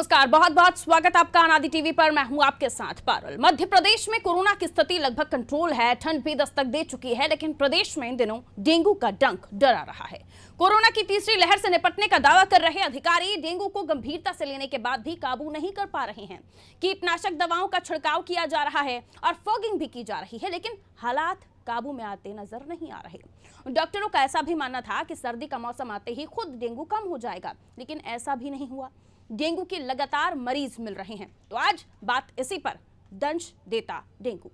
नमस्कार, बहुत बहुत स्वागत आपका अनादि टीवी पर। मैं हूं आपके साथ पारुल। मध्य प्रदेश में कोरोना की स्थिति लगभग कंट्रोल है। ठंड भी दस्तक दे चुकी है, लेकिन प्रदेश में इन दिनों डेंगू का डंक डरा रहा है। कोरोना की तीसरी लहर से निपटने का दावा कर रहे अधिकारी डेंगू को गंभीरता से लेने के बाद भी काबू नहीं कर पा रहे हैं। कीटनाशक दवाओं का छिड़काव किया जा रहा है और फॉगिंग भी की जा रही है, लेकिन हालात काबू में आते नजर नहीं आ रहे। डॉक्टरों का ऐसा भी मानना था कि सर्दी का मौसम आते ही खुद डेंगू कम हो जाएगा, लेकिन ऐसा भी नहीं हुआ। डेंगू के लगातार मरीज मिल रहे हैं। तो आज बात इसी पर, दंश देता डेंगू।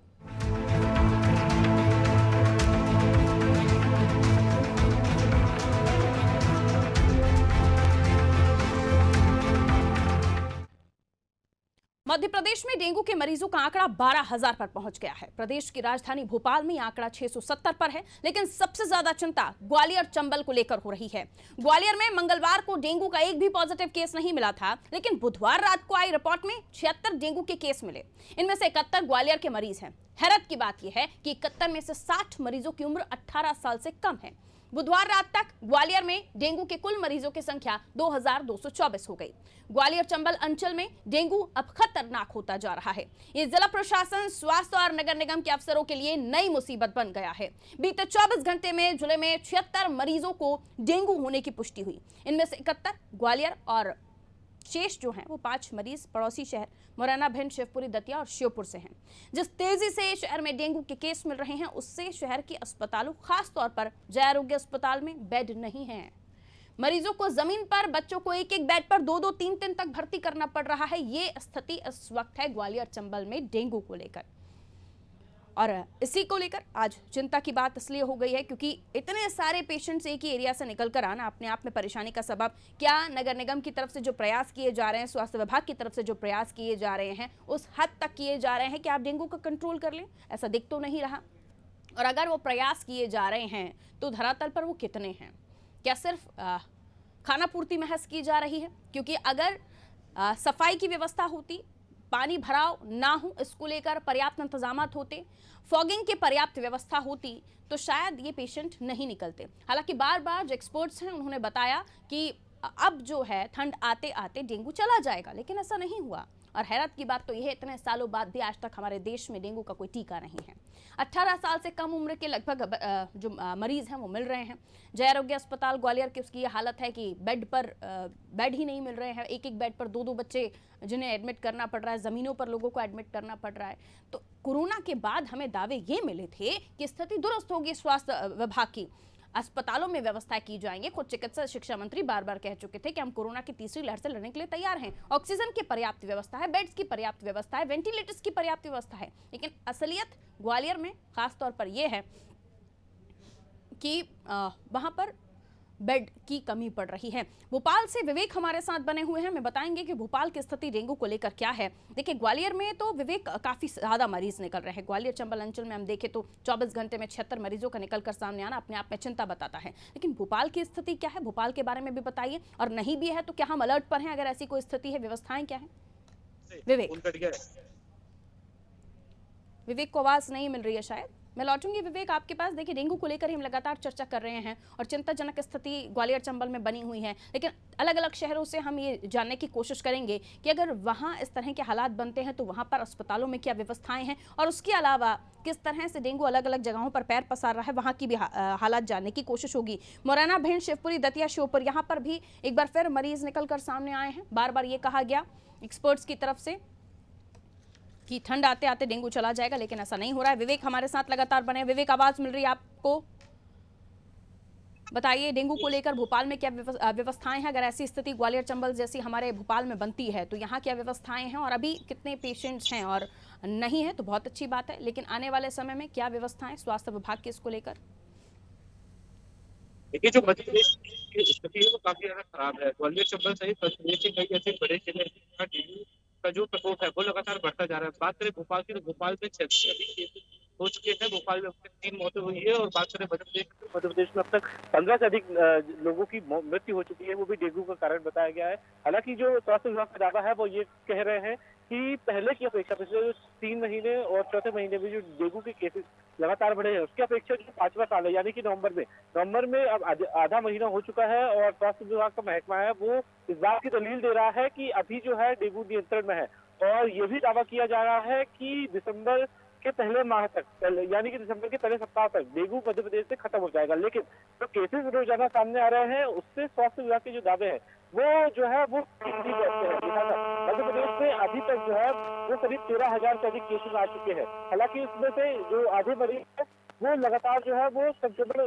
मध्य प्रदेश में डेंगू के मरीजों का आंकड़ा 12,000 पर पहुंच गया है। प्रदेश की राजधानी भोपाल में आंकड़ा 670 पर है, लेकिन सबसे ज्यादा चिंता ग्वालियर चंबल को लेकर हो रही है। ग्वालियर में मंगलवार को डेंगू का एक भी पॉजिटिव केस नहीं मिला था, लेकिन बुधवार रात को आई रिपोर्ट में 76 डेंगू के केस मिले। इनमें से 71 ग्वालियर के मरीज हैं। हैरत की बात यह है कि 71 में से 60 मरीजों की उम्र 18 साल से कम है। बुधवार रात तक ग्वालियर में डेंगू के कुल मरीजों की संख्या 2224 हो गई। ग्वालियर चंबल अंचल में डेंगू अब खतरनाक होता जा रहा है। ये जिला प्रशासन, स्वास्थ्य और नगर निगम के अफसरों के लिए नई मुसीबत बन गया है। बीते 24 घंटे में जिले में 76 मरीजों को डेंगू होने की पुष्टि हुई। इनमें से 71 ग्वालियर और शेष जो हैं वो 5 मरीज पड़ोसी शहर मुरैना, भिंड, शिवपुरी, दतिया और श्योपुर से हैं। जिस तेजी से शहर में डेंगू के केस मिल रहे हैं, उससे शहर के अस्पतालों, खास तौर पर जय आरोग्य अस्पताल में बेड नहीं है। मरीजों को जमीन पर, बच्चों को एक एक बेड पर 2-2, 3-3 तक भर्ती करना पड़ रहा है। ये स्थिति इस वक्त है ग्वालियर चंबल में डेंगू को लेकर। और इसी को लेकर आज चिंता की बात इसलिए हो गई है क्योंकि इतने सारे पेशेंट्स एक ही एरिया से निकल कर आना अपने आप में परेशानी का सबब। क्या नगर निगम की तरफ से जो प्रयास किए जा रहे हैं, स्वास्थ्य विभाग की तरफ से जो प्रयास किए जा रहे हैं, उस हद तक किए जा रहे हैं कि आप डेंगू को कंट्रोल कर लें? ऐसा दिख तो नहीं रहा। और अगर वो प्रयास किए जा रहे हैं तो धरातल पर वो कितने हैं? क्या सिर्फ खाना पूर्ति महज की जा रही है? क्योंकि अगर सफाई की व्यवस्था होती, पानी भराव ना हो, इसको लेकर पर्याप्त इंतजाम होते, फॉगिंग की पर्याप्त व्यवस्था होती, तो शायद ये पेशेंट नहीं निकलते। हालांकि बार बार जो एक्सपर्ट्स हैं उन्होंने बताया कि अब जो है ठंड आते आते डेंगू चला जाएगा, लेकिन ऐसा नहीं हुआ। और हैरत की बात तो यह है, इतने सालों बाद भी आज तक हमारे देश में डेंगू का कोई टीका नहीं है। 18 साल से कम उम्र के लगभग जो मरीज हैं वो मिल रहे हैं। जय आरोग्य अस्पताल ग्वालियर की उसकी ये हालत है कि बेड पर बेड ही नहीं मिल रहे हैं। एक एक बेड पर 2-2 बच्चे जिन्हें एडमिट करना पड़ रहा है, ज़मीनों पर लोगों को एडमिट करना पड़ रहा है। तो कोरोना के बाद हमें दावे ये मिले थे कि स्थिति दुरुस्त होगी, स्वास्थ्य विभाग की अस्पतालों में व्यवस्था की जाएंगे। खुद चिकित्सा शिक्षा मंत्री बार बार कह चुके थे कि हम कोरोना की तीसरी लहर से लड़ने के लिए तैयार हैं। ऑक्सीजन की पर्याप्त व्यवस्था है, बेड्स की पर्याप्त व्यवस्था है, वेंटिलेटर्स की पर्याप्त व्यवस्था है। लेकिन असलियत ग्वालियर में खासतौर पर यह है कि वहां पर बेड की कमी पड़ रही है। भोपाल से विवेक हमारे साथ बने हुए हैं, हमें बताएंगे कि भोपाल की स्थिति डेंगू को लेकर क्या है। देखिए, ग्वालियर में तो विवेक काफी ज्यादा मरीज निकल रहे हैं। ग्वालियर चंबल अंचल में हम देखें तो 24 घंटे में 76 मरीजों का निकलकर सामने आना अपने आप में चिंता बताता है। लेकिन भोपाल की स्थिति क्या है, भोपाल के बारे में भी बताइए। और नहीं भी है तो क्या हम अलर्ट पर हैं? अगर ऐसी कोई स्थिति है, व्यवस्थाएं क्या है? विवेक को आवाज नहीं मिल रही है, शायद मैं लौटूंगी विवेक आपके पास। देखिए, डेंगू को लेकर हम लगातार चर्चा कर रहे हैं और चिंताजनक स्थिति ग्वालियर चंबल में बनी हुई है, लेकिन अलग अलग शहरों से हम ये जानने की कोशिश करेंगे कि अगर वहां इस तरह के हालात बनते हैं तो वहां पर अस्पतालों में क्या व्यवस्थाएं हैं, और उसके अलावा किस तरह से डेंगू अलग अलग जगहों पर पैर पसार रहा है, वहां की भी हालात जानने की कोशिश होगी। मुरैना, भिंड, शिवपुरी, दतिया, श्योपुर, यहाँ पर भी एक बार फिर मरीज निकल कर सामने आए हैं। बार बार ये कहा गया एक्सपर्ट्स की तरफ से कि ठंड आते आते डेंगू चला जाएगा, लेकिन ऐसा नहीं हो रहा है। विवेक हमारे साथ लगातार बने। विवेक, आवाज मिल रही है आपको? बताइए, डेंगू को लेकर भोपाल में क्या व्यवस्थाएं हैं? अगर ऐसी स्थिति ग्वालियर चंबल जैसी हमारे भोपाल में बनती है तो यहाँ क्या व्यवस्थाएं हैं, और अभी कितने पेशेंट्स हैं? और नहीं है तो बहुत अच्छी बात है, लेकिन आने वाले समय में क्या व्यवस्थाएं स्वास्थ्य विभाग की इसको लेकर? देखिए, जो मध्य प्रदेश की स्थिति है वो काफी ज्यादा खराब है। ग्वालियर चंबल सहित प्रदेश के कई ऐसे बड़े जिले हैं जहाँ डेंगू का जो प्रकोप है वो लगातार बढ़ता जा रहा है। बात करें भोपाल की, तो भोपाल में 6 से अधिक केसेस हो चुके हैं। भोपाल में अब तक 3 मौतें हुई है। और बात करें मध्य प्रदेश की, तो मध्य प्रदेश में अब तक 15 से अधिक लोगों की मृत्यु हो चुकी है, वो भी डेंगू का कारण बताया गया है। हालांकि जो स्वास्थ्य विभाग का दावा है वो ये कह रहे हैं कि पहले की अपेक्षा पिछले जो 3 महीने और चौथे महीने में जो डेंगू के केसेस लगातार बढ़े हैं, उसकी अपेक्षा जो 5वां साल है, यानी कि नवंबर में अब आधा महीना हो चुका है और स्वास्थ्य विभाग का महकमा है वो इस बात की दलील दे रहा है कि अभी जो है डेंगू नियंत्रण में है। और ये भी दावा किया जा रहा है कि दिसंबर के पहले माह तक, यानी कि दिसंबर के पहले सप्ताह तक डेंगू मध्य प्रदेश से खत्म हो जाएगा। लेकिन जो केसेस रोजाना सामने आ रहे हैं, उससे स्वास्थ्य विभाग के जो दावे हैं वो जो है वो नहीं करते हैं। मध्य प्रदेश में अभी तक जो है वो करीब 13,000 से अधिक केसेस आ चुके हैं। हालांकि उसमें से जो आधे मरीज है वो लगातार जो है वो संक्रमण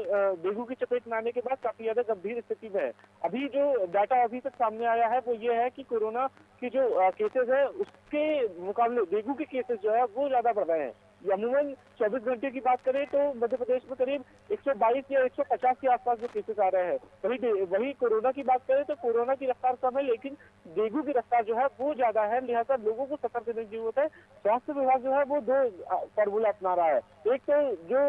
डेंगू की चपेट में आने के बाद काफी ज्यादा गंभीर स्थिति में है। अभी जो डाटा अभी तक सामने आया है वो ये है कि कोरोना की जो केसेस है उसके मुकाबले डेंगू के केसेस जो है वो ज्यादा बढ़ रहे हैं। अमूमन 24 घंटे की बात करें तो मध्य प्रदेश में करीब 122 या 150 के आसपास जो केसेस आ रहे हैं। वही कोरोना की बात करें तो कोरोना की रफ्तार कम है, लेकिन डेंगू की रफ्तार जो है वो ज्यादा है। लिहाजा लोगों को सतर्क रहने की जरूरत है। स्वास्थ्य विभाग जो है वो 2 फॉर्मूला अपना रहा है। एक तो जो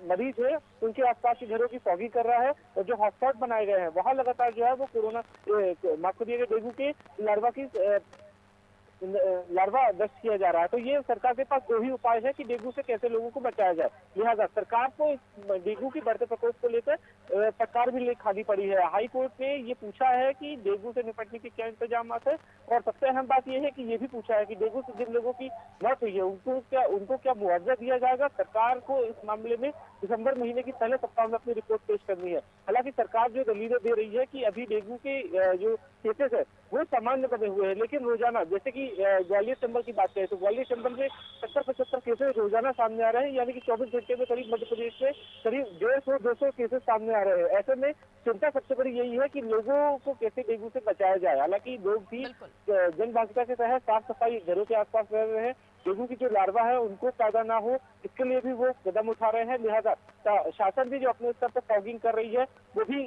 मरीज है उनके आसपास के घरों की फॉगिंग कर रहा है, और जो हॉटस्पॉट बनाए गए हैं वहाँ लगातार जो है वो कोरोना माफ करिएगा डेंगू के लार्वा नष्ट किया जा रहा है। तो ये सरकार के पास 2 ही उपाय है कि डेंगू से कैसे लोगों को बचाया जाए। लिहाजा सरकार को इस डेंगू की बढ़ते प्रकोप को लेकर सरकार भी खानी पड़ी है। हाई कोर्ट ने ये पूछा है कि डेंगू से निपटने के क्या इंतजाम है, और सबसे अहम बात यह है कि ये भी पूछा है कि डेंगू से जिन लोगों की मौत हुई है उनको क्या मुआवजा दिया जाएगा। सरकार को इस मामले में दिसंबर महीने की पहले सप्ताह में अपनी रिपोर्ट पेश करनी है। हालांकि सरकार जो दलीलें दे रही है कि अभी डेंगू के जो केसेस है वो सामान्य बने हुए हैं, लेकिन रोजाना जैसे कि ग्वालियर चंबल की बात करें तो ग्वालियर चंबल में 70-75 केसेस रोजाना सामने आ रहे हैं, यानी कि 24 घंटे में करीब मध्य प्रदेश में करीब 150-200 केसेस सामने आ रहे हैं। ऐसे में चिंता सबसे बड़ी यही है कि लोगों को कैसे डेंगू से बचाया जाए। हालांकि लोग भी जन भागीदारी के तहत साफ सफाई घरों के आसपास रह रहे हैं, डेंगू की जो लार्वा है उनको पैदा ना हो इसके लिए भी वो कदम उठा रहे हैं। लिहाजा शासन भी जो अपने स्तर पर फॉगिंग कर रही है वो भी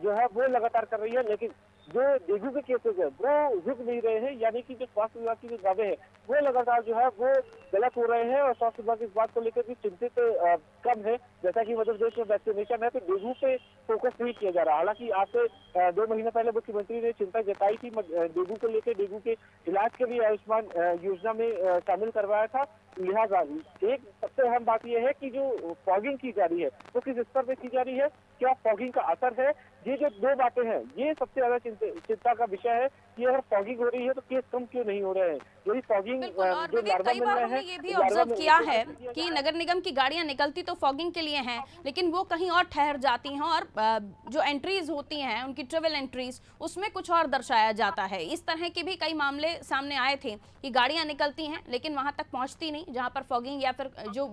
जो है वो लगातार कर रही है, लेकिन जो डेंगू के केसेस है वो रुक नहीं रहे हैं। यानी कि जो स्वास्थ्य विभाग की जो दावे हैं वो लगातार जो है वो गलत हो रहे हैं, और स्वास्थ्य विभाग इस बात को लेकर भी चिंतित कम है। जैसा कि मध्य प्रदेश में वैक्सीनेशन है तो डेंगू पे फोकस नहीं किया जा रहा। हालांकि आज से 2 महीने पहले मुख्यमंत्री ने चिंता जताई थी डेंगू को लेकर, डेंगू के इलाज के लिए आयुष्मान योजना में शामिल करवाया था। लिहाजा एक सबसे अहम बात यह है कि जो फॉगिंग की जा रही है वो किस स्तर पे की जा रही है, क्या फॉगिंग का असर है। ये जो 2 बातें हैं ये सबसे ज्यादा चिंता का विषय है कि अगर फॉगिंग हो रही है तो केस कम क्यों नहीं हो रहे हैं। यदि फॉगिंग जो लार्वा कई मिल बार रहे हमने हैं ये भी ऑब्जर्व किया है कि नगर निगम की गाड़ियां निकलती तो फॉगिंग के लिए हैं, लेकिन वो कहीं और ठहर जाती हैं, और जो एंट्रीज होती हैं उनकी ट्रेवल एंट्रीज उसमें कुछ और दर्शाया जाता है। इस तरह के भी कई मामले सामने आए थे कि गाड़ियां निकलती हैं लेकिन वहां तक पहुंचती नहीं जहां पर फॉगिंग या फिर जो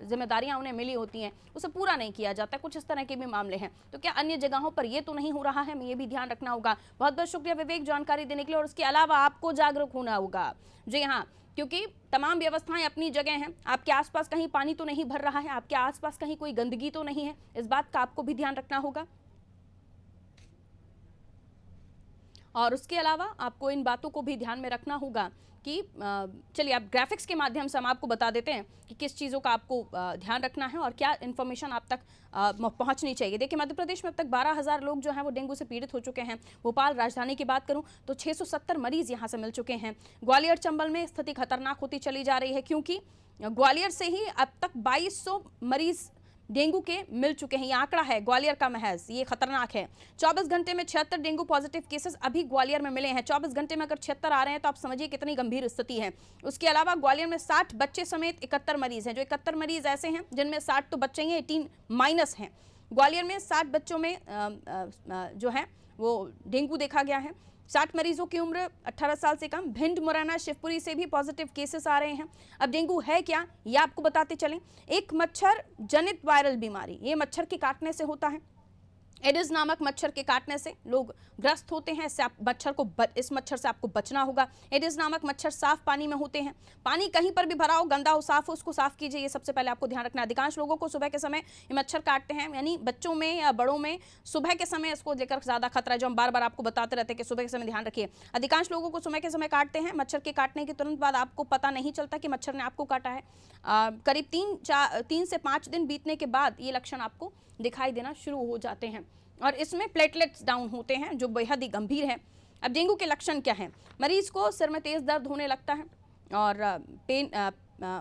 जिम्मेदारियां उन्हें मिली होती हैं उसे पूरा नहीं किया जाता। कुछ इस तरह के भी मामले हैं। तो क्या अन्य जगहों पर ये तो नहीं हो रहा है, हमें ये भी ध्यान रखना होगा। बहुत बहुत शुक्रिया विवेक जानकारी देने के लिए। और इसके अलावा आपको जागरूक होना होगा। जी हाँ, क्योंकि तमाम व्यवस्थाएं अपनी जगह हैं। आपके आसपास कहीं पानी तो नहीं भर रहा है, आपके आसपास कहीं कोई गंदगी तो नहीं है, इस बात का आपको भी ध्यान रखना होगा। और उसके अलावा आपको इन बातों को भी ध्यान में रखना होगा कि चलिए आप ग्राफिक्स के माध्यम से हम आपको बता देते हैं कि किस चीज़ों का आपको ध्यान रखना है और क्या इन्फॉर्मेशन आप तक पहुंचनी चाहिए। देखिए मध्य प्रदेश में अब तक 12,000 लोग जो हैं वो डेंगू से पीड़ित हो चुके हैं। भोपाल राजधानी की बात करूं तो 670 मरीज यहां से मिल चुके हैं। ग्वालियर चंबल में स्थिति खतरनाक होती चली जा रही है, क्योंकि ग्वालियर से ही अब तक 2200 मरीज डेंगू के मिल चुके हैं। ये आंकड़ा है ग्वालियर का महज, ये खतरनाक है। 24 घंटे में 76 डेंगू पॉजिटिव केसेस अभी ग्वालियर में मिले हैं। 24 घंटे में अगर 76 आ रहे हैं तो आप समझिए कितनी गंभीर स्थिति है। उसके अलावा ग्वालियर में 60 बच्चे समेत 71 मरीज हैं। जो 71 मरीज ऐसे हैं जिनमें 60 तो बच्चे हैं, 18 माइनस हैं। ग्वालियर में 60 बच्चों में जो है वो डेंगू देखा गया है। 60 मरीजों की उम्र 18 साल से कम। भिंड, मुरैना, शिवपुरी से भी पॉजिटिव केसेस आ रहे हैं। अब डेंगू है क्या ये आपको बताते चलें। एक मच्छर जनित वायरल बीमारी, ये मच्छर के काटने से होता है। एडिस नामक मच्छर के काटने से लोग ग्रस्त होते हैं। इससे इस मच्छर से आपको बचना होगा। एडिस नामक मच्छर साफ पानी में होते हैं। पानी कहीं पर भी भरा हो, गंदा हो, साफ हो, उसको साफ कीजिए। ये सबसे पहले आपको ध्यान रखना है। अधिकांश लोगों को सुबह के समय ये मच्छर काटते हैं, यानी बच्चों में या बड़ों में सुबह के समय इसको लेकर ज्यादा खतरा है, जो हम बार बार आपको बताते रहते हैं कि सुबह के समय ध्यान रखिए। अधिकांश लोगों को सुबह के समय काटते हैं। मच्छर के काटने के तुरंत बाद आपको पता नहीं चलता कि मच्छर ने आपको काटा है। करीब 3 से 5 दिन बीतने के बाद ये लक्षण आपको दिखाई देना शुरू हो जाते हैं, और इसमें प्लेटलेट्स डाउन होते हैं जो बेहद ही गंभीर है। अब डेंगू के लक्षण क्या हैं? मरीज को सिर में तेज दर्द होने लगता है और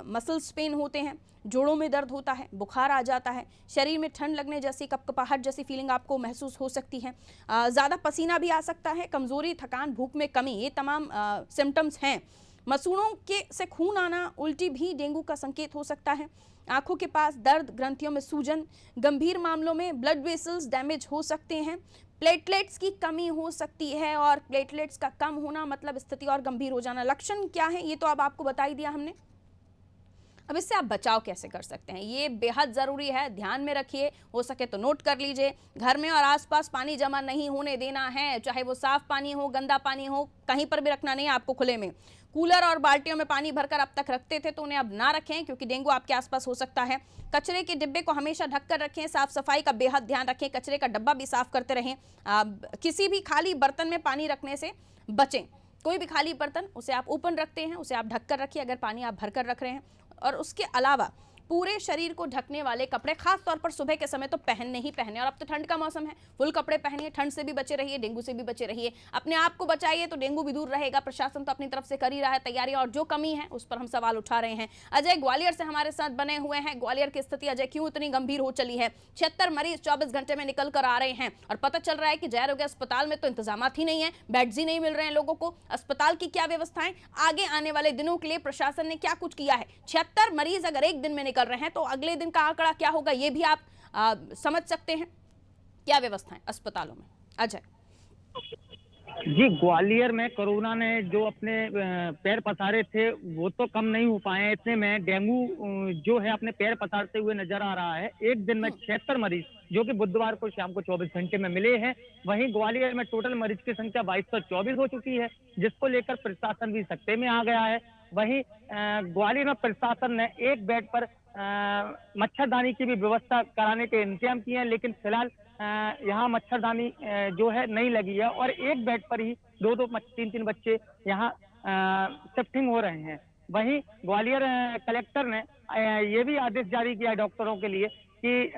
मसल्स पेन होते हैं, जोड़ों में दर्द होता है, बुखार आ जाता है, शरीर में ठंड लगने जैसी कपकपाहट जैसी फीलिंग आपको महसूस हो सकती है, ज़्यादा पसीना भी आ सकता है, कमजोरी, थकान, भूख में कमी, ये तमाम सिम्टम्स हैं। मसूड़ों के से खून आना, उल्टी भी डेंगू का संकेत हो सकता है। आंखों के पास दर्द, ग्रंथियों में सूजन, गंभीर मामलों में ब्लड वेसल्स डैमेज हो सकते हैं, प्लेटलेट्स की कमी हो सकती है और प्लेटलेट्स का कम होना मतलब स्थिति और गंभीर हो जाना। लक्षण क्या है ये तो अब आपको बता ही दिया हमने। अब इससे आप बचाव कैसे कर सकते हैं ये बेहद ज़रूरी है, ध्यान में रखिए, हो सके तो नोट कर लीजिए। घर में और आसपास पानी जमा नहीं होने देना है, चाहे वो साफ पानी हो, गंदा पानी हो, कहीं पर भी रखना नहीं है आपको खुले में। कूलर और बाल्टियों में पानी भरकर अब तक रखते थे तो उन्हें अब ना रखें क्योंकि डेंगू आपके आसपास हो सकता है। कचरे के डिब्बे को हमेशा ढककर रखें, साफ सफाई का बेहद ध्यान रखें, कचरे का डब्बा भी साफ करते रहें। किसी भी खाली बर्तन में पानी रखने से बचें। कोई भी खाली बर्तन उसे आप ओपन रखते हैं उसे आप ढककर रखिए अगर पानी आप भरकर रख रहे हैं। और उसके अलावा पूरे शरीर को ढकने वाले कपड़े खास तौर पर सुबह के समय तो पहनने ही पहने। और अब तो ठंड का मौसम है, फुल कपड़े पहनिए, ठंड से भी बचे रहिए, डेंगू से भी बचे रहिए, अपने आप को बचाइए तो डेंगू भी दूर रहेगा। प्रशासन तो अपनी तरफ से कर ही रहा है तैयारी और जो कमी है उस पर हम सवाल उठा रहे हैं। अजय ग्वालियर से हमारे साथ बने हुए हैं। ग्वालियर की स्थिति अजय क्यों इतनी गंभीर हो चली है? 76 मरीज 24 घंटे में निकल कर आ रहे हैं और पता चल रहा है कि जय आरोग्य अस्पताल में तो इंतजाम ही नहीं है, बेड्स ही नहीं मिल रहे हैं लोगों को। अस्पताल की क्या व्यवस्थाएं, आगे आने वाले दिनों के लिए प्रशासन ने क्या कुछ किया है? 76 मरीज अगर एक दिन में निकल रहे हैं तो अगले दिन का आंकड़ा क्या होगा ये भी आप समझ सकते हैं। क्या व्यवस्थाएं अस्पतालों में? अजय जी, ग्वालियर में कोरोना ने जो अपने पैर पसारे थे वो तो कम नहीं हो पाए। इतने में डेंगू जो है अपने पैर पसारते हुए नजर आ रहा है। एक दिन में 76 मरीज जो कि बुधवार को शाम को 24 घंटे में मिले हैं। वहीं ग्वालियर में टोटल मरीज की संख्या 2224 हो चुकी है, जिसको लेकर प्रशासन भी सख्ते में आ गया है। वहीं ग्वालियर में प्रशासन ने एक बेड पर मच्छरदानी की भी व्यवस्था कराने के इंतजाम किए हैं, लेकिन फिलहाल यहाँ मच्छरदानी जो है नहीं लगी है और एक बेड पर ही दो दो तीन तीन बच्चे यहाँ शिफ्टिंग हो रहे हैं। वहीं ग्वालियर कलेक्टर ने ये भी आदेश जारी किया डॉक्टरों के लिए कि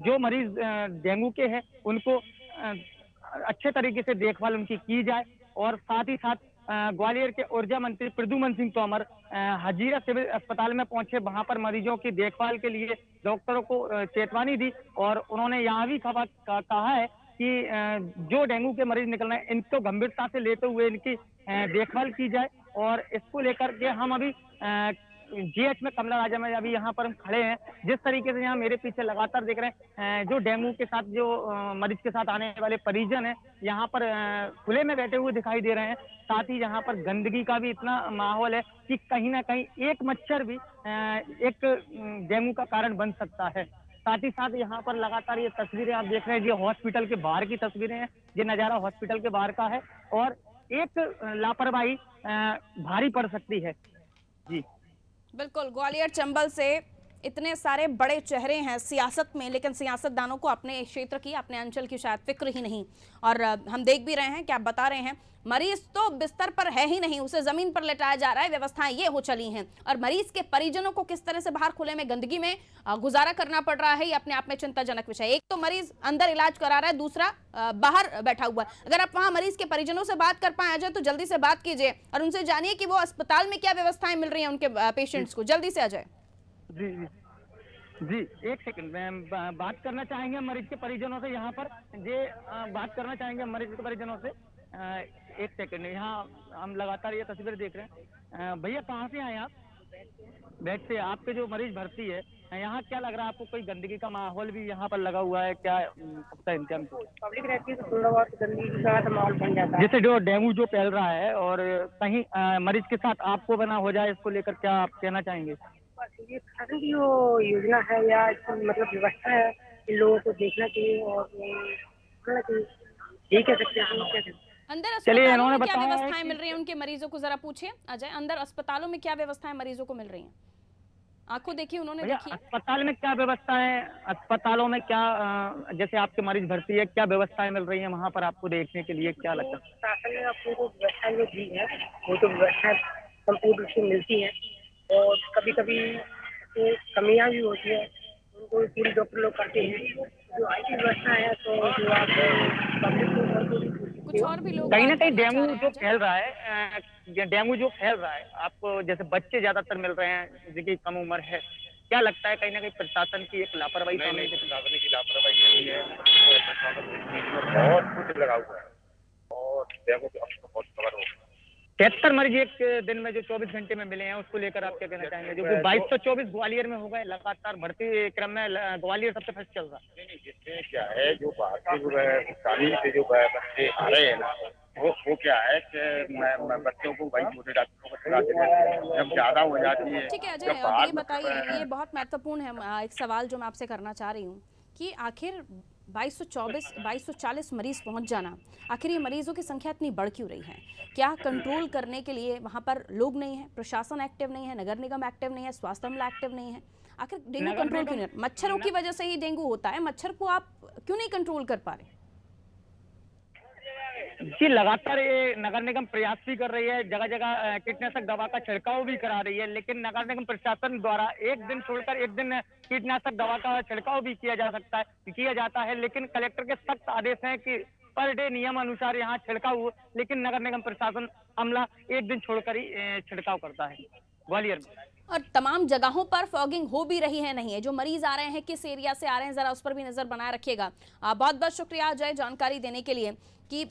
जो मरीज डेंगू के हैं उनको अच्छे तरीके से देखभाल उनकी की जाए। और साथ ही साथ ग्वालियर के ऊर्जा मंत्री प्रद्युमन सिंह तोमर हजीरा सिविल अस्पताल में पहुंचे, वहां पर मरीजों की देखभाल के लिए डॉक्टरों को चेतावनी दी और उन्होंने यहाँ भी कहा है कि जो डेंगू के मरीज निकल रहे हैं इनको गंभीरता से लेते हुए इनकी देखभाल की जाए। और इसको लेकर के हम अभी जीएच में कमला राजा में अभी यहाँ पर हम खड़े हैं। जिस तरीके से यहाँ मेरे पीछे लगातार देख रहे हैं जो डेंगू के साथ जो मरीज के साथ आने वाले परिजन हैं यहाँ पर खुले में बैठे हुए दिखाई दे रहे हैं। साथ ही यहाँ पर गंदगी का भी इतना माहौल है कि कहीं ना कहीं एक मच्छर भी एक डेंगू का कारण बन सकता है। साथ ही साथ यहाँ पर लगातार ये तस्वीरें आप देख रहे हैं, ये हॉस्पिटल के बाहर की तस्वीरें हैं। ये नजारा हॉस्पिटल के बाहर का है और एक लापरवाही भारी पड़ सकती है। जी बिल्कुल, ग्वालियर चंबल से इतने सारे बड़े चेहरे हैं सियासत में, लेकिन सियासतदानों को अपने क्षेत्र की, अपने अंचल की शायद फिक्र ही नहीं। और हम देख भी रहे हैं कि आप बता रहे हैं मरीज तो बिस्तर पर है ही नहीं, उसे जमीन पर लेटाया जा रहा है। व्यवस्थाएं ये हो चली हैं और मरीज के परिजनों को किस तरह से बाहर खुले में गंदगी में गुजारा करना पड़ रहा है, ये अपने आप में चिंताजनक विषय है। एक तो मरीज अंदर इलाज करा रहा है, दूसरा बाहर बैठा हुआ है। अगर आप वहां मरीज के परिजनों से बात कर पाए अजय तो जल्दी से बात कीजिए और उनसे जानिए कि वो अस्पताल में क्या व्यवस्थाएं मिल रही है उनके पेशेंट्स को। जल्दी से अजय। जी जी जी, एक सेकंड में बात करना चाहेंगे मरीज के परिजनों से। यहाँ पर ये बात करना चाहेंगे मरीज के परिजनों से। एक सेकंड, यहाँ हम लगातार ये तस्वीर देख रहे हैं। भैया कहाँ से आए आप? बेड से। आपके जो मरीज भर्ती है यहाँ क्या लग रहा है आपको? कोई गंदगी का माहौल भी यहाँ पर लगा हुआ है क्या? सबका इंतजाम पब्लिक रहती है तो थोड़ा बहुत गंदगी का माहौल बन जाता है। जैसे जो डेंगू जो फैल रहा है और कहीं मरीज के साथ आपको बना हो जाए, इसको लेकर क्या आप कहना चाहेंगे? ये शासन की जो योजना है या मतलब व्यवस्था है, इन लोगों को देखना चाहिए और करना चाहिए। यही कह सकते हैं हम। क्या अंदर चलिए, अस्पतालों इन्होंने में क्या बताया व्यवस्थाएं मिल रही हैं उनके मरीजों को, जरा पूछिए अजय। अंदर अस्पतालों में क्या व्यवस्थाएं मरीजों को मिल रही हैं? आंखों देखिए उन्होंने, देखिए अस्पताल में क्या व्यवस्था है, अस्पतालों में क्या जैसे आपके मरीज भर्ती है, क्या व्यवस्थाएं मिल रही हैं वहाँ पर आपको देखने के लिए? क्या लगता है? शासन ने आपको जो व्यवस्था जो दी है वो तो व्यवस्था संपूर्ण रूप से मिलती है और कभी कभी तो कमियां भी होती है, उनको पूरी डॉक्टर लोग करते हैं। जो IT व्यवस्था है तो जो आप पब्लिक को कुछ और भी लोग कहीं ना बात कहीं करना चाह डेंगू रहे हैं जो अजय। फैल रहा है, डेंगू जो फैल रहा है, आपको जैसे बच्चे ज्यादातर मिल रहे हैं जिनकी कम उम्र है, क्या लगता है कहीं ना कहीं प्रशासन की एक लापरवाही सामने दिख रही है? प्रशासन की लापरवाही नहीं है, और प्रशासन इस चीज में बहुत कुछ लगा हुआ है और डेंगू के अंश बहुत कवर हो गया। 73 मरीज एक दिन में जो 24 घंटे में मिले हैं, उसको लेकर आप क्या कहना चाहेंगे? जो 2224 ग्वालियर में हो गए, लगातार बढ़ते क्रम में ग्वालियर सबसे फर्स्ट चल रहा है। नहीं, इसमें क्या है, जो बाहर से जो है तालीम से जो बच्चे आ रहे हैं ना, वो क्या है कि मैं बच्चों को वही छोटे डॉक्टरों को दिखा देते हैं, जब ज्यादा हो जाती है, ठीक है अजय, जब अब बाहर ये बताइए, ये बहुत महत्वपूर्ण है एक सवाल जो मैं आपसे करना चाह रही हूँ कि आखिर 2240 मरीज पहुंच जाना, आखिर ये मरीजों की संख्या इतनी बढ़ क्यों रही है? क्या कंट्रोल करने के लिए वहां पर लोग नहीं है, प्रशासन एक्टिव नहीं है, नगर निगम एक्टिव नहीं है, स्वास्थ्य अमला एक्टिव नहीं है? आखिर डेंगू कंट्रोल क्यों नहीं? मच्छरों की वजह से ही डेंगू होता है, मच्छर को आप क्यों नहीं कंट्रोल कर पा रहे? जी, लगातार ये नगर निगम प्रयास भी कर रही है, जगह जगह कीटनाशक दवा का छिड़काव भी करा रही है, लेकिन नगर निगम प्रशासन द्वारा एक दिन छोड़कर एक दिन कीटनाशक दवा का छिड़काव भी किया जाता है, लेकिन कलेक्टर के सख्त आदेश हैं कि पर डे नियम अनुसार यहाँ छिड़काव हो, लेकिन नगर निगम प्रशासन अमला एक दिन छोड़कर ही छिड़काव करता है ग्वालियर में। और तमाम जगहों पर फॉगिंग हो भी रही है नहीं है? जो मरीज आ रहे हैं किस एरिया से आ रहे हैं, जरा उस पर भी नजर बनाए रखिएगा। बहुत बहुत शुक्रिया अजय जानकारी देने के लिए कि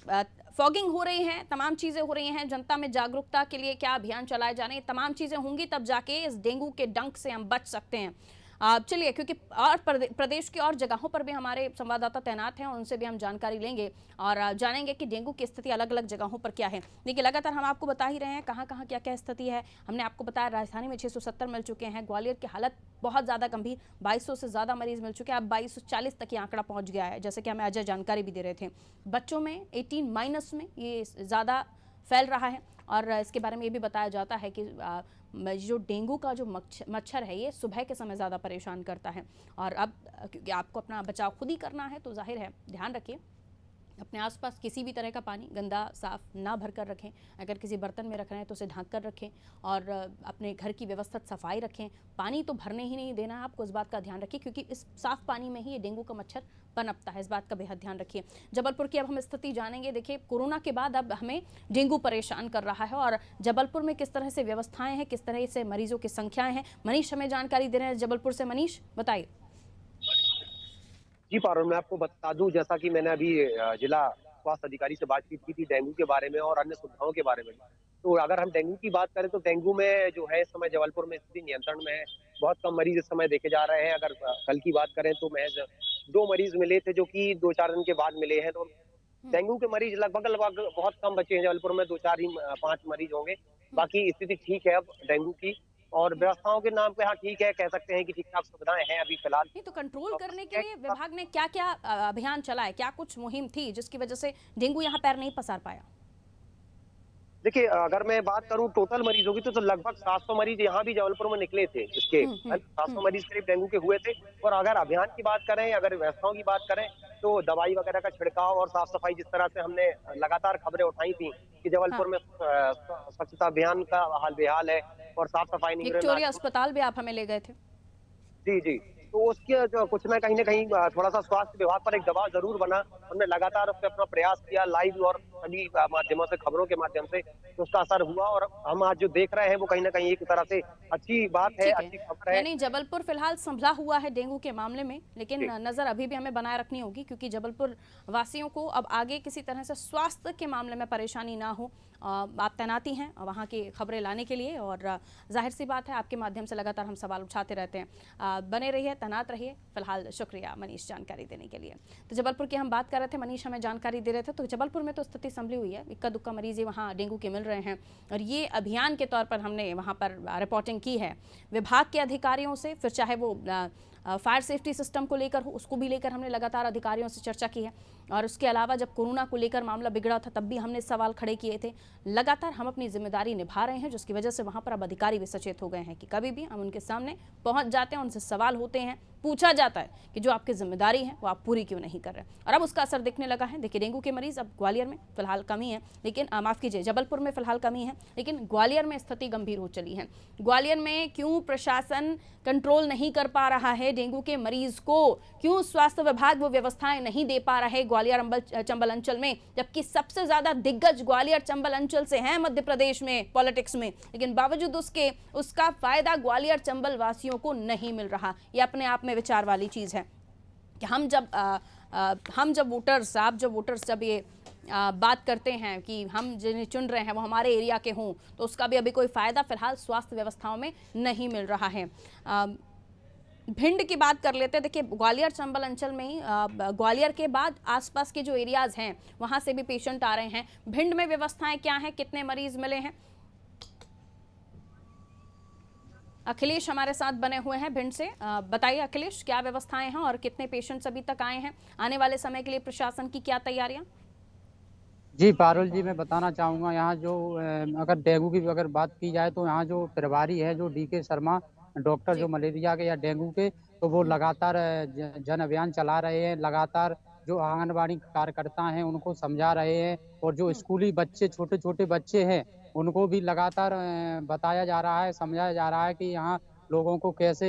फॉगिंग हो रही है, तमाम चीजें हो रही हैं, जनता में जागरूकता के लिए क्या अभियान चलाए जा रहे हैं, तमाम चीजें होंगी तब जाके इस डेंगू के डंक से हम बच सकते हैं। चलिए, क्योंकि और प्रदेश की और जगहों पर भी हमारे संवाददाता तैनात हैं, उनसे भी हम जानकारी लेंगे और जानेंगे कि डेंगू की स्थिति अलग अलग जगहों पर क्या है। देखिए, लगातार हम आपको बता ही रहे हैं कहाँ कहाँ क्या क्या स्थिति है। हमने आपको बताया राजधानी में 670 मिल चुके हैं, ग्वालियर की हालत बहुत ज़्यादा गंभीर, 2200 से ज़्यादा मरीज मिल चुके हैं, अब 2240 तक ये आंकड़ा पहुँच गया है, जैसे कि हमें अजय जानकारी भी दे रहे थे। बच्चों में 18- में ये ज़्यादा फैल रहा है और इसके बारे में ये भी बताया जाता है कि जो डेंगू का जो मच्छर है ये सुबह के समय ज़्यादा परेशान करता है। और अब क्योंकि आपको अपना बचाव खुद ही करना है तो जाहिर है ध्यान रखिए, अपने आसपास किसी भी तरह का पानी गंदा साफ ना भर कर रखें, अगर किसी बर्तन में रख रहे हैं तो उसे ढक कर रखें और अपने घर की व्यवस्थित सफाई रखें। पानी तो भरने ही नहीं देना है आपको, इस बात का ध्यान रखिए, क्योंकि इस साफ पानी में ही ये डेंगू का मच्छर पनपता है, इस बात का बेहद ध्यान रखिए। जबलपुर की अब हम स्थिति जानेंगे। देखिए, कोरोना के बाद अब हमें डेंगू परेशान कर रहा है और जबलपुर में किस तरह से व्यवस्थाएं हैं, किस तरह से मरीजों की संख्याएं हैं, मनीष हमें जानकारी दे रहे हैं जबलपुर से। मनीष, बताइए। जी पारुल, मैं आपको बता दूं, जैसा कि मैंने अभी जिला स्वास्थ्य अधिकारी से बातचीत की थी डेंगू के बारे में और अन्य सुविधाओं के बारे में। तो अगर हम डेंगू की बात करें तो डेंगू में जो है इस समय जबलपुर में स्थिति नियंत्रण में है, बहुत कम मरीज इस समय देखे जा रहे हैं। अगर कल की बात करें तो महज 2 मरीज मिले थे, जो कि 2-4 दिन के बाद मिले हैं। तो डेंगू के मरीज लगभग लगभग बहुत कम बचे हैं जबलपुर में, 2-4 ही 5 मरीज होंगे। बाकी स्थिति ठीक है अब डेंगू की, और व्यवस्थाओं के नाम पे हाँ ठीक है, कह सकते हैं कि ठीक ठाक सुविधाएं हैं अभी फिलहाल। नहीं तो कंट्रोल करने के लिए विभाग ने क्या क्या अभियान चलाए, क्या कुछ मुहिम थी जिसकी वजह से डेंगू यहाँ पैर नहीं पसार पाया? देखिए, अगर मैं बात करूं टोटल मरीजों की तो लगभग 700 मरीज यहाँ भी जबलपुर में निकले थे। इसके 700 मरीज करीब डेंगू के हुए थे। और अगर अभियान की बात करें, अगर व्यवस्थाओं की बात करें, तो दवाई वगैरह का छिड़काव और साफ सफाई, जिस तरह से हमने लगातार खबरें उठाई थी कि जबलपुर में स्वच्छता अभियान का हाल बेहाल है और साफ सफाई नहीं। विक्टोरिया अस्पताल भी आप हमें ले गए थे। जी जी, तो उसके जो कुछ ना कहीं थोड़ा सा स्वास्थ्य विभाग पर एक दबाव जरूर बना। हमने लगातार उस पर अपना प्रयास किया, लाइव और सभी माध्यमों से, खबरों के माध्यम से, तो उसका असर हुआ। और हम आज जो देख रहे हैं वो कहीं ना कहीं एक तरह से अच्छी बात है, अच्छी खबर है। यानी जबलपुर फिलहाल संभला हुआ है डेंगू के मामले में, लेकिन नजर अभी भी हमें बनाए रखनी होगी, क्योंकि जबलपुर वासियों को अब आगे किसी तरह से स्वास्थ्य के मामले में परेशानी ना हो। आप तैनाती हैं वहाँ की खबरें लाने के लिए और जाहिर सी बात है आपके माध्यम से लगातार हम सवाल उठाते रहते हैं। बने रहिए, तैनात रहिए। फिलहाल शुक्रिया मनीष जानकारी देने के लिए। तो जबलपुर की हम बात कर रहे थे, मनीष हमें जानकारी दे रहे थे। तो जबलपुर में तो स्थिति संभली हुई है, इक्का दुक्का मरीज वहाँ डेंगू के मिल रहे हैं और ये अभियान के तौर पर हमने वहाँ पर रिपोर्टिंग की है विभाग के अधिकारियों से, फिर चाहे वो फायर सेफ्टी सिस्टम को लेकर हो, उसको भी लेकर हमने लगातार अधिकारियों से चर्चा की है। और उसके अलावा जब कोरोना को लेकर मामला बिगड़ा था तब भी हमने सवाल खड़े किए थे। लगातार हम अपनी जिम्मेदारी निभा रहे हैं, जिसकी वजह से वहाँ पर अब अधिकारी भी सचेत हो गए हैं कि कभी भी हम उनके सामने पहुँच जाते हैं, उनसे सवाल होते हैं, पूछा जाता है कि जो आपकी जिम्मेदारी है वो आप पूरी क्यों नहीं कर रहे। और अब उसका असर दिखने लगा है। देखिए, डेंगू के मरीज अब ग्वालियर में फिलहाल कमी है, लेकिन माफ कीजिए, जबलपुर में फिलहाल कमी है, लेकिन ग्वालियर में स्थिति गंभीर हो चली है। ग्वालियर में क्यों प्रशासन कंट्रोल नहीं कर पा रहा है डेंगू के मरीज को, क्यों स्वास्थ्य विभाग वो व्यवस्थाएं नहीं दे पा रहा है ग्वालियर चंबल अंचल में, जबकि सबसे ज्यादा दिग्गज ग्वालियर चंबल अंचल से हैं मध्य प्रदेश में पॉलिटिक्स में, लेकिन बावजूद उसका फायदा ग्वालियर चंबल वासियों को नहीं मिल रहा। ये अपने आप में विचार वाली चीज है कि हम जब वोटर्स जब ये बात करते हैं कि हम जिन्हें चुन रहे हैं वो हमारे एरिया के हों, तो उसका भी अभी कोई फायदा फिलहाल स्वास्थ्य व्यवस्थाओं में नहीं मिल रहा है। भिंड की बात कर लेते हैं। देखिए, ग्वालियर चंबल अंचल में ही ग्वालियर के बाद आसपास के जो एरियाज हैं वहां से भी पेशेंट आ रहे हैं। भिंड में व्यवस्थाएं क्या हैं, कितने मरीज मिले हैं? अखिलेश हमारे साथ बने हुए हैं भिंड से। बताइए अखिलेश, क्या व्यवस्थाएं हैं और कितने पेशेंट्स अभी तक आए हैं? आने वाले समय के लिए प्रशासन की क्या तैयारियां? जी पारुल जी, मैं बताना चाहूँगा, यहाँ जो अगर डेंगू की अगर बात की जाए तो यहाँ जो प्रभारी है जो DK शर्मा डॉक्टर जो मलेरिया के या डेंगू के, तो वो लगातार जन अभियान चला रहे हैं। लगातार जो आंगनबाड़ी कार्यकर्ता हैं उनको समझा रहे हैं, और जो स्कूली बच्चे छोटे छोटे बच्चे हैं उनको भी लगातार बताया जा रहा है, समझाया जा रहा है कि यहाँ लोगों को कैसे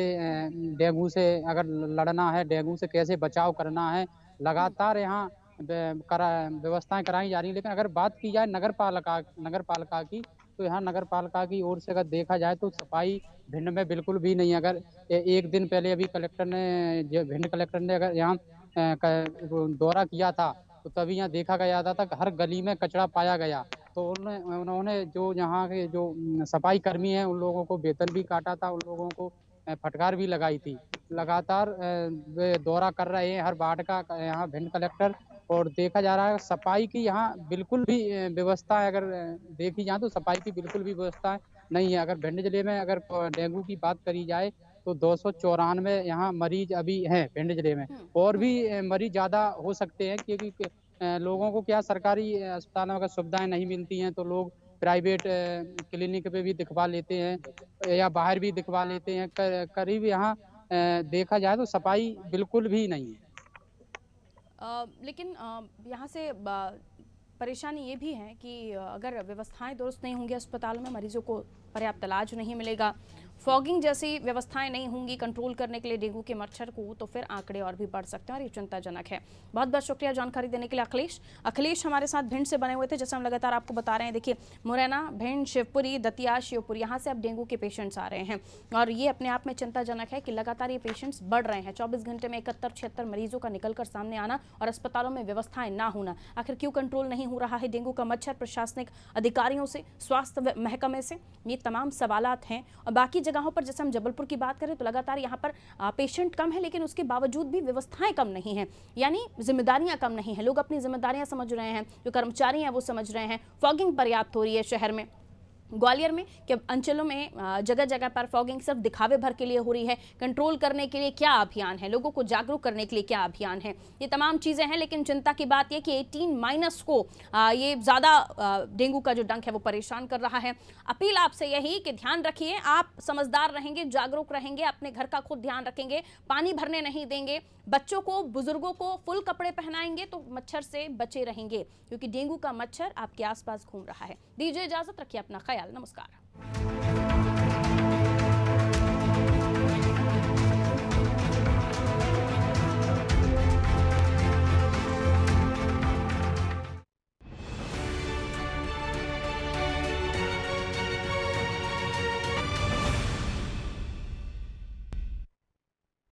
डेंगू से अगर लड़ना है, डेंगू से कैसे बचाव करना है। लगातार यहाँ व्यवस्थाएं कराई जा रही है। लेकिन अगर बात की जाए नगर पालिका की, तो यहाँ नगर पालिका की ओर से अगर देखा जाए तो सफाई भिंड में बिल्कुल भी नहीं है। अगर एक दिन पहले अभी भिंड कलेक्टर ने अगर यहाँ दौरा किया था तो तभी यहाँ देखा गया था हर गली में कचरा पाया गया। तो उन्होंने जो यहाँ के जो सफाई कर्मी हैं उन लोगों को वेतन भी काटा था, उन लोगों को फटकार भी लगाई थी। लगातार वे दौरा कर रहे हैं हर वार्ड का यहाँ भिंड कलेक्टर, और देखा जा रहा है सफाई की यहाँ बिल्कुल भी व्यवस्था है। अगर देखी जाए तो सफाई की बिल्कुल भी व्यवस्था नहीं है। अगर भिंड जिले में अगर डेंगू की बात करी जाए तो 294 यहाँ मरीज अभी हैं भिंड जिले में, और भी मरीज ज़्यादा हो सकते हैं, क्योंकि लोगों को क्या सरकारी अस्पतालों में अगर सुविधाएं नहीं मिलती हैं तो लोग प्राइवेट क्लिनिक पे भी दिखवा लेते हैं या बाहर भी दिखवा लेते हैं। करीब यहाँ देखा जाए तो सफाई बिल्कुल भी नहीं है। लेकिन यहाँ से परेशानी ये भी है कि अगर व्यवस्थाएं दुरुस्त नहीं होंगी अस्पतालों में, मरीजों को पर्याप्त इलाज नहीं मिलेगा, फॉगिंग जैसी व्यवस्थाएं नहीं होंगी कंट्रोल करने के लिए डेंगू के मच्छर को, तो फिर आंकड़े और भी बढ़ सकते हैं और ये चिंताजनक है। बहुत बहुत शुक्रिया जानकारी देने के लिए अखिलेश हमारे साथ भिंड से बने हुए थे। जैसे हम लगातार आपको बता रहे हैं, देखिए मुरैना, भिंड, शिवपुरी, दतिया, शिवपुर, यहाँ से अब डेंगू के पेशेंट्स आ रहे हैं और ये अपने आप में चिंताजनक है कि लगातार ये पेशेंट्स बढ़ रहे हैं। 24 घंटे में 71-76 मरीजों का निकलकर सामने आना और अस्पतालों में व्यवस्थाएं ना होना। आखिर क्यों कंट्रोल नहीं हो रहा है डेंगू का मच्छर? प्रशासनिक अधिकारियों से, स्वास्थ्य महकमे से, ये तमाम सवालात हैं। और बाकी जगहों पर जैसे हम जबलपुर की बात करें तो लगातार यहाँ पर पेशेंट कम है, लेकिन उसके बावजूद भी व्यवस्थाएं कम नहीं हैं, यानी जिम्मेदारियां कम नहीं हैं। लोग अपनी जिम्मेदारियां समझ रहे हैं, जो कर्मचारी हैं वो समझ रहे हैं। फॉगिंग पर्याप्त हो रही है शहर में, ग्वालियर में कि अंचलों में जगह जगह पर फॉगिंग सिर्फ दिखावे भर के लिए हो रही है। कंट्रोल करने के लिए क्या अभियान है, लोगों को जागरूक करने के लिए क्या अभियान है, ये तमाम चीज़ें हैं। लेकिन चिंता की बात यह कि 18- को ये ज़्यादा डेंगू का जो डंक है वो परेशान कर रहा है। अपील आपसे यही कि ध्यान रखिए, आप समझदार रहेंगे, जागरूक रहेंगे, अपने घर का खुद ध्यान रखेंगे, पानी भरने नहीं देंगे, बच्चों को, बुजुर्गों को फुल कपड़े पहनाएंगे तो मच्छर से बचे रहेंगे, क्योंकि डेंगू का मच्छर आपके आसपास घूम रहा है। दीजिए इजाजत, रखिए अपना ख्याल। नमस्कार।